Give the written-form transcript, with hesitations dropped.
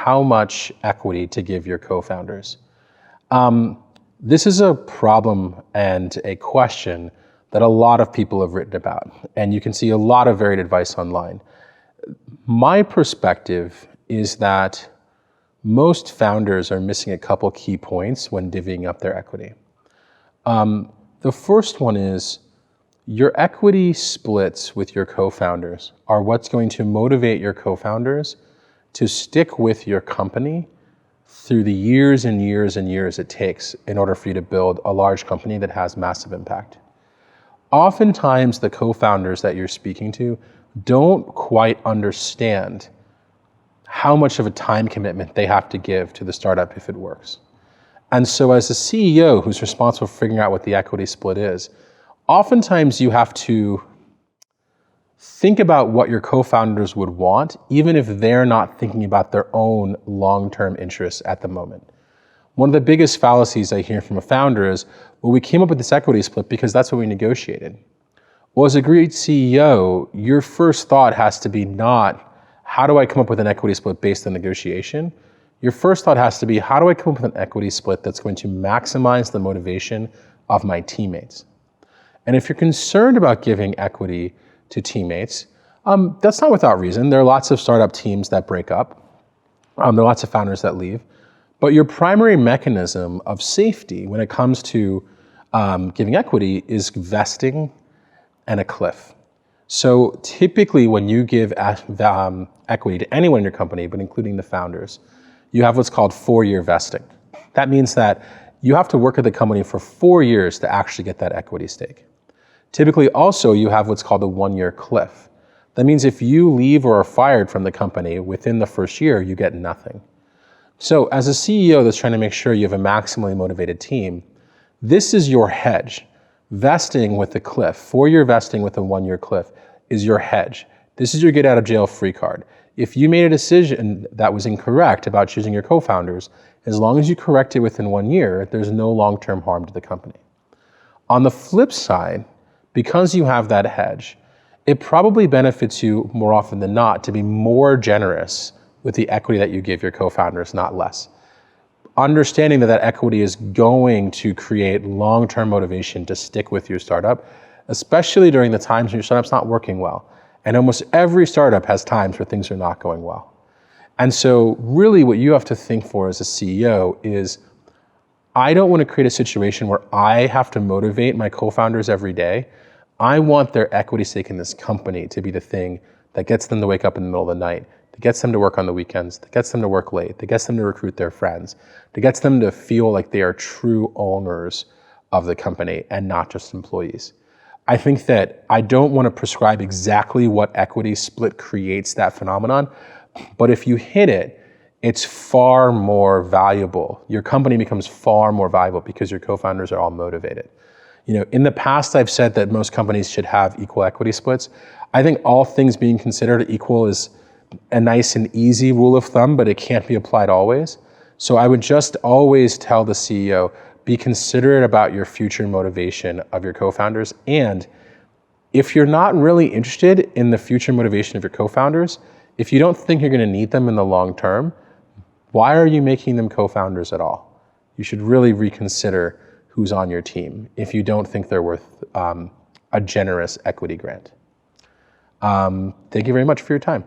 how much equity to give your co-founders. This is a problem and a question that a lot of people have written about, and you can see a lot of varied advice online. My perspective is that most founders are missing a couple key points when divvying up their equity. The first one is your equity splits with your co-founders are what's going to motivate your co-founders to stick with your company through the years and years and years it takes in order for you to build a large company that has massive impact. Oftentimes, the co-founders that you're speaking to don't quite understand how much of a time commitment they have to give to the startup if it works. And so as a CEO who's responsible for figuring out what the equity split is, oftentimes you have to think about what your co-founders would want, even if they're not thinking about their own long-term interests at the moment. One of the biggest fallacies I hear from a founder is, well, we came up with this equity split because that's what we negotiated. Well, as a great CEO, your first thought has to be not, how do I come up with an equity split based on negotiation? Your first thought has to be, how do I come up with an equity split that's going to maximize the motivation of my teammates? And if you're concerned about giving equity to teammates, that's not without reason. There are lots of startup teams that break up. There are lots of founders that leave. But your primary mechanism of safety when it comes to giving equity is vesting and a cliff. So typically when you give equity to anyone in your company, but including the founders, you have what's called 4-year vesting. That means that you have to work at the company for 4 years to actually get that equity stake. Typically also you have what's called a 1-year cliff. That means if you leave or are fired from the company within the first year, you get nothing. So as a CEO that's trying to make sure you have a maximally motivated team, this is your hedge. Vesting with the cliff, 4-year vesting with a 1-year cliff is your hedge. This is your get out of jail free card. If you made a decision that was incorrect about choosing your co-founders, as long as you correct it within 1 year, there's no long-term harm to the company. On the flip side, because you have that hedge, it probably benefits you more often than not to be more generous with the equity that you give your co-founders, not less. Understanding that that equity is going to create long-term motivation to stick with your startup, especially during the times when your startup's not working well. And almost every startup has times where things are not going well. And so really what you have to think for as a CEO is, I don't want to create a situation where I have to motivate my co-founders every day. I want their equity stake in this company to be the thing that gets them to wake up in the middle of the night, that gets them to work on the weekends, that gets them to work late, that gets them to recruit their friends, that gets them to feel like they are true owners of the company and not just employees. I think that I don't want to prescribe exactly what equity split creates that phenomenon, but if you hit it, it's far more valuable. Your company becomes far more valuable because your co-founders are all motivated. In the past, I've said that most companies should have equal equity splits. I think all things being considered, equal is a nice and easy rule of thumb, but it can't be applied always. So I would just always tell the CEO, be considerate about your future motivation of your co-founders. And if you're not really interested in the future motivation of your co-founders, if you don't think you're going to need them in the long term, why are you making them co-founders at all? You should really reconsider who's on your team if you don't think they're worth a generous equity grant. Thank you very much for your time.